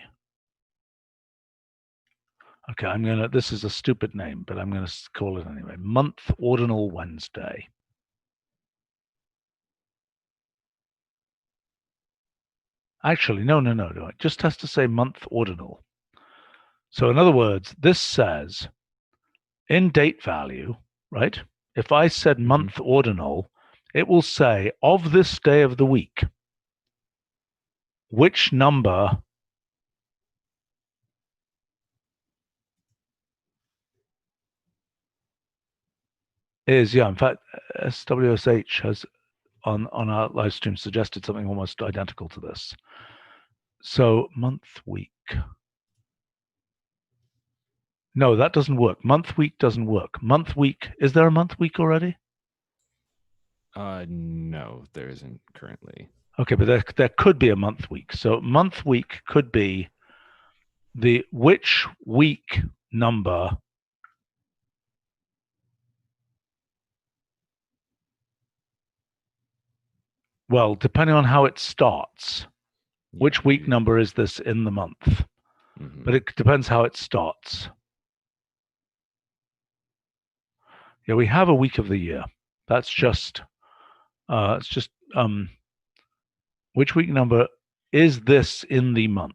Okay, this is a stupid name, but I'm gonna call it anyway. Month ordinal Wednesday. Actually, no. It just has to say month ordinal. So in other words, this says in date value, right? If I said month ordinal, it will say of this day of the week, which number is, in fact, SWSH has on our live stream suggested something almost identical to this. So MonthWeek. No, that doesn't work. MonthWeek doesn't work. MonthWeek, is there a MonthWeek already? No, there isn't currently. Okay, but there could be a MonthWeek. So MonthWeek could be the which week number well, depending on how it starts, which week number is this in the month? But it depends how it starts. Yeah, we have a week of the year. That's just it's just which week number is this in the month?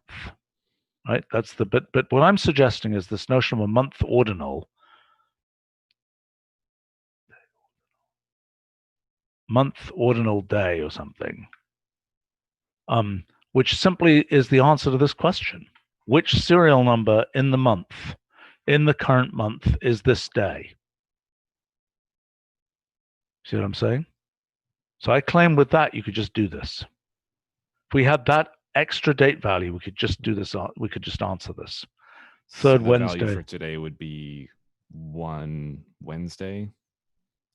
Right? That's the bit. But what I'm suggesting is this notion of a month ordinal. Month ordinal day or something. Which simply is the answer to this question. Which serial number in the month, in the current month, is this day? See what I'm saying? So I claim with that you could just do this. If we had that extra date value, we could just do this. We could just answer this. Third so the Wednesday value for today would be 1 Wednesday.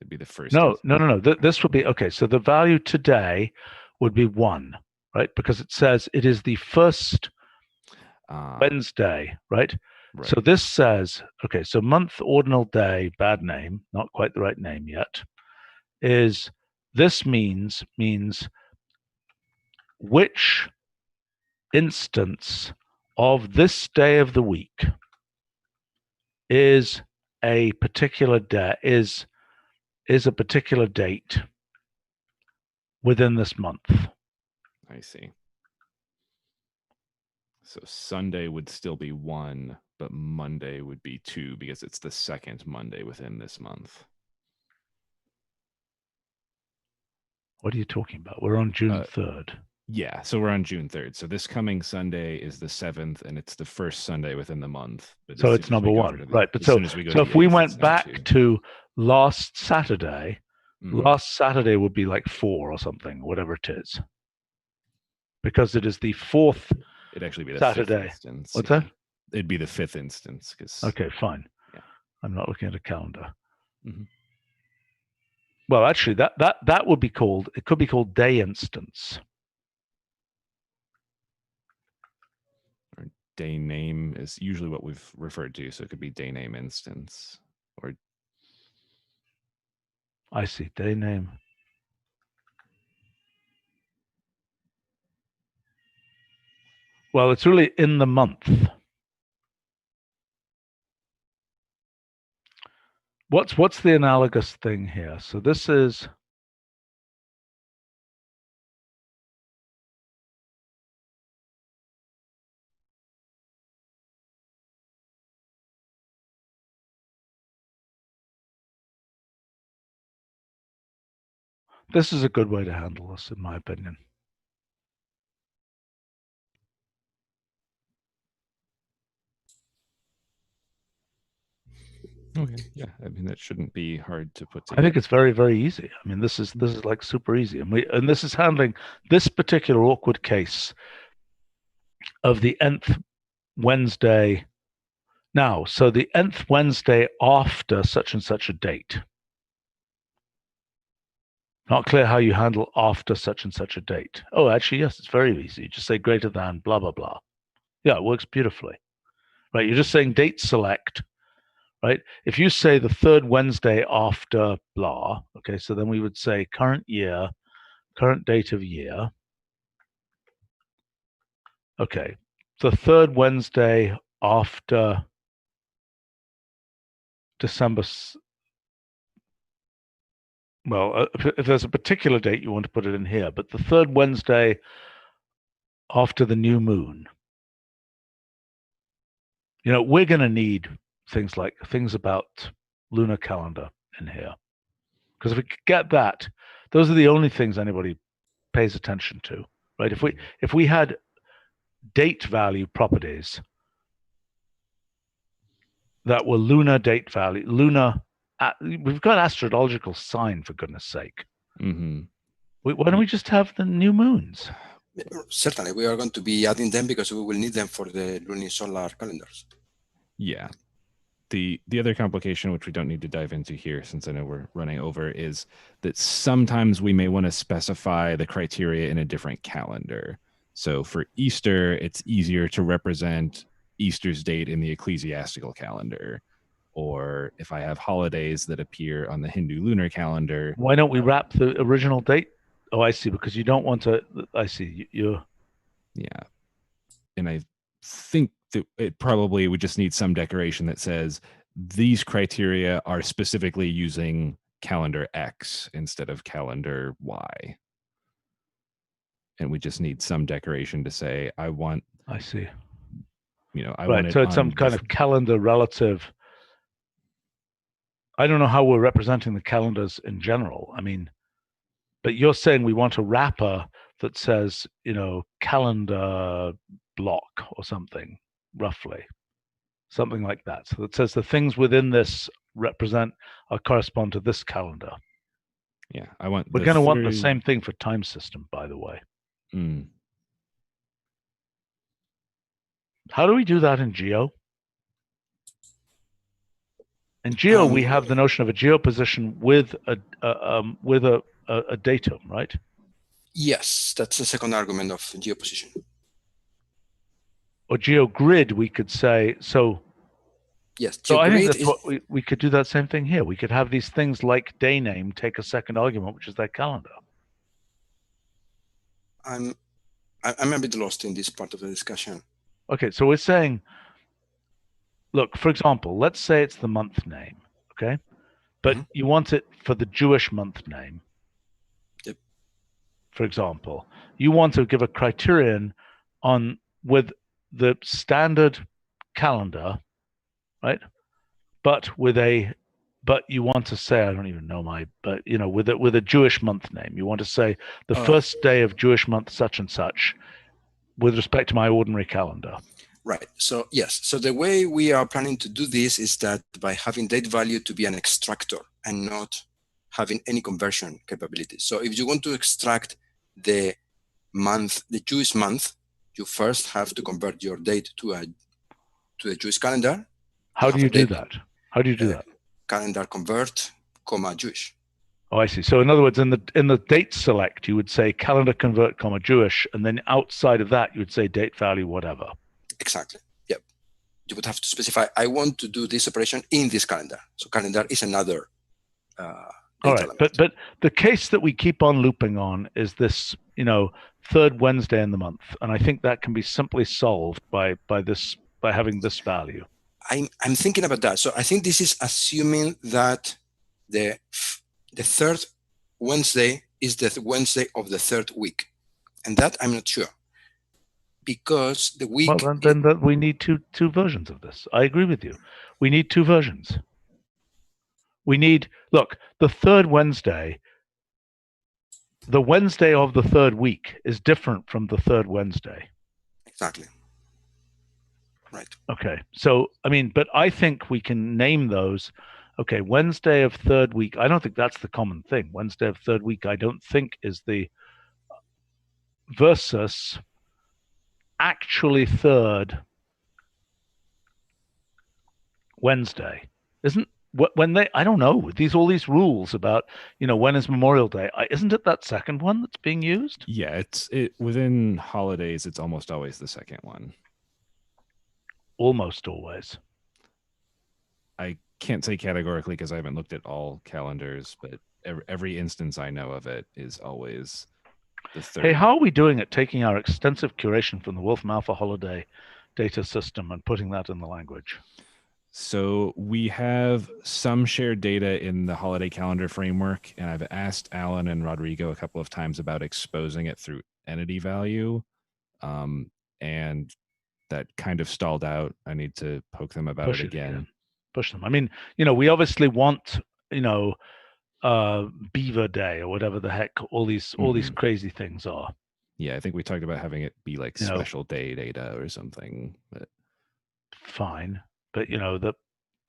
It'd be the first. No. This would be okay. So the value today would be 1, right? Because it says it is the first Wednesday, right? So this says, okay, so month ordinal day, bad name, not quite the right name yet, is this means which instance of this day of the week is a particular day, is a particular date within this month. I see. So Sunday would still be 1, but Monday would be 2 because it's the second Monday within this month. What are you talking about? We're on June 3rd. Yeah, so we're on June 3rd. So this coming Sunday is the 7th, and it's the first Sunday within the month. But so it's number one, right? But so if we went back to last Saturday, last Saturday would be like 4 or something, whatever it is, because it is the 4th. It'd actually be the Saturday. 5th instance. What's that? It'd be the 5th instance. Okay, fine. Yeah. I'm not looking at a calendar. Well, actually, that would be called. It could be called day instance. Or day name is usually what we've referred to, so it could be day name instance. Or I see, day name. Well, it's really in the month. What's the analogous thing here? So this is a good way to handle this, in my opinion. Okay, yeah, I mean that shouldn't be hard to put together. I think it's very, very easy. I mean, this is like super easy, and this is handling this particular awkward case of the nth Wednesday. Now, so the nth Wednesday after such and such a date. Not clear how you handle after such and such a date. Oh, actually, yes, it's very easy. Just say greater than blah blah blah. Yeah, it works beautifully. Right, you're just saying DateSelect. Right? If you say the 3rd Wednesday after blah, okay, so then we would say current year, current date of year. Okay, the 3rd Wednesday after December. Well, if there's a particular date you want to put it in here, but the 3rd Wednesday after the new moon. You know, we're going to need things about lunar calendar in here, because if we get that, those are the only things anybody pays attention to, right? If we had date value properties that were lunar date value, we've got astrological sign, for goodness sake. Why don't we just have the new moons? Certainly, we are going to be adding them because we will need them for the lunisolar calendars. Yeah. The other complication, which we don't need to dive into here since I know we're running over, is that sometimes we may want to specify the criteria in a different calendar. So for Easter, it's easier to represent Easter's date in the ecclesiastical calendar. Or if I have holidays that appear on the Hindu lunar calendar. Why don't we wrap the original date? Oh, I see, because you don't want to, I see, you're. Yeah. And I think that it probably would just need some decoration that says these criteria are specifically using calendar X instead of calendar Y. And we just need some decoration to say, I see. You know, I want it. So it's some kind of calendar relative. I don't know how we're representing the calendars in general. I mean, but you're saying we want a wrapper that says, you know, calendar block or something, roughly. Something like that. So that says the things within this represent or correspond to this calendar. Yeah, we're going to want the same thing for time system, by the way. How do we do that in Geo? In Geo, we have the notion of a geoposition with a datum, right? Yes, that's the second argument of geoposition. Or geogrid, we could say. So yes, so I think that's what we could do that same thing here. We could have these things like day name take a second argument, which is their calendar. I'm a bit lost in this part of the discussion. Okay, so we're saying, look, for example, let's say it's the month name, okay? But you want it for the Jewish month name. Yep. For example, you want to give a criterion with the standard calendar, right? But with a but you want to say, I don't even know but you know, with a Jewish month name, you want to say the first day of Jewish month such and such with respect to my ordinary calendar. Right. So yes. So the way we are planning to do this is that by having date value to be an extractor and not having any conversion capabilities. So if you want to extract the month, the Jewish month, you first have to convert your date to a Jewish calendar. How do you do that? How do you do that? Calendar convert, comma Jewish. Oh, I see. So in other words, in the DateSelect, you would say calendar convert, comma Jewish, and then outside of that, you would say date value, whatever. Exactly. Yep. You would have to specify, I want to do this operation in this calendar. So calendar is another all right, but the case that we keep on looping on is this, you know, third Wednesday in the month, and I think that can be simply solved by having this value. I'm thinking about that. So I think this is assuming that the third Wednesday is the Wednesday of the third week, and that I'm not sure, because the week. Well, then we need two versions of this. I agree with you. We need two versions. We need, look, the third Wednesday, the Wednesday of the third week is different from the third Wednesday. Exactly. Right. Okay. So, I mean, but I think we can name those. Okay, Wednesday of third week. I don't think that's the common thing. Wednesday of third week, I don't think is the versus actually third Wednesday. Isn't when they, I don't know, all these rules about, you know, when is Memorial Day? Isn't it that second one that's being used? Yeah, it within holidays, it's almost always the second one. Almost always. I can't say categorically because I haven't looked at all calendars, but every instance I know of it is always the third. Hey, how are we doing at taking our extensive curation from the Wolfram Alpha holiday data system and putting that in the language? So we have some shared data in the holiday calendar framework, and I've asked Alan and Rodrigo a couple of times about exposing it through entity value, and that kind of stalled out. I need to poke them about it again. Push them. I mean, you know, we obviously want, you know, Beaver Day or whatever the heck all these crazy things are. Yeah, I think we talked about having it be like special day data or something. But fine. But, you know,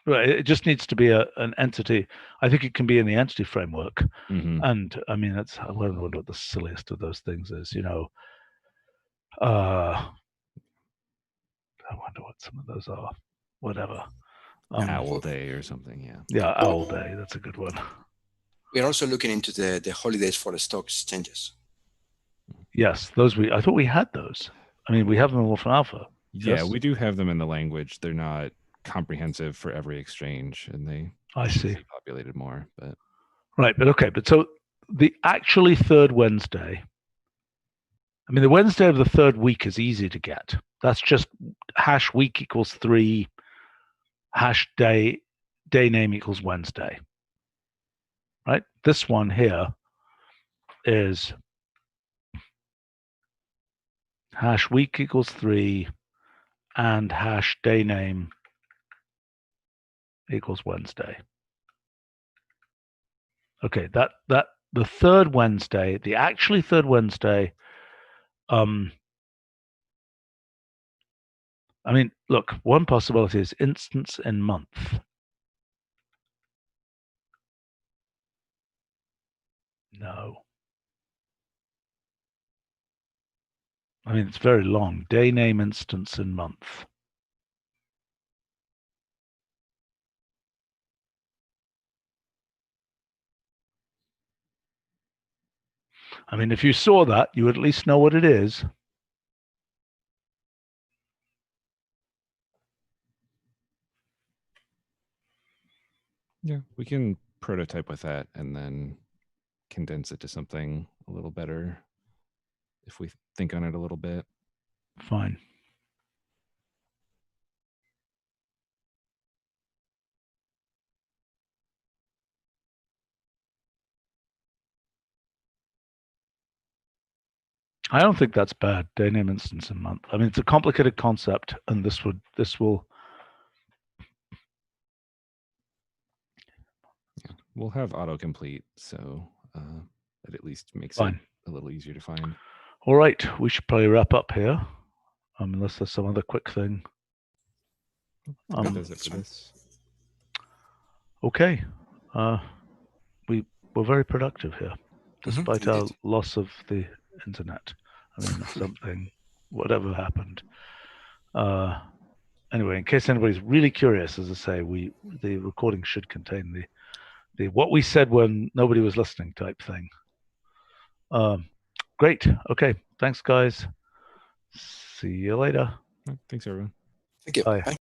it just needs to be an entity. I think it can be in the entity framework. And I mean, I wonder what the silliest of those things is, you know. I wonder what some of those are. Whatever. Owl Day or something, yeah. Yeah, Owl Day. That's a good one. We are also looking into the holidays for the stock exchanges. Yes, I thought we had those. I mean, we have them in Wolfram Alpha. Yeah, yes? We do have them in the language. They're not comprehensive for every exchange, and they populated more. But right, but okay, but so the actually third Wednesday. I mean, the Wednesday of the third week is easy to get. That's just hash week equals 3, hash day name equals Wednesday. Right? This one here is hash week equals 3 and hash day name equals Wednesday. Okay, that the third Wednesday, the actually third Wednesday, I mean, look, one possibility is instance in month. No. I mean, it's very long. Day name instance in month. I mean, if you saw that, you would at least know what it is. Yeah, we can prototype with that and then condense it to something a little better if we think on it a little bit. Fine. I don't think that's bad. Day name instance in month. I mean, it's a complicated concept, and this will. We'll have autocomplete, so that at least makes Fine. it a little easier to find. All right, we should probably wrap up here, unless there's some other quick thing. That does it for this. Okay, we were very productive here, despite our indeed. loss of the internet. I mean, something, whatever happened. Anyway, in case anybody's really curious, as I say, the recording should contain the what we said when nobody was listening type thing. Great. Okay. Thanks, guys. See you later. Thanks, everyone. Thank you. Bye. Bye.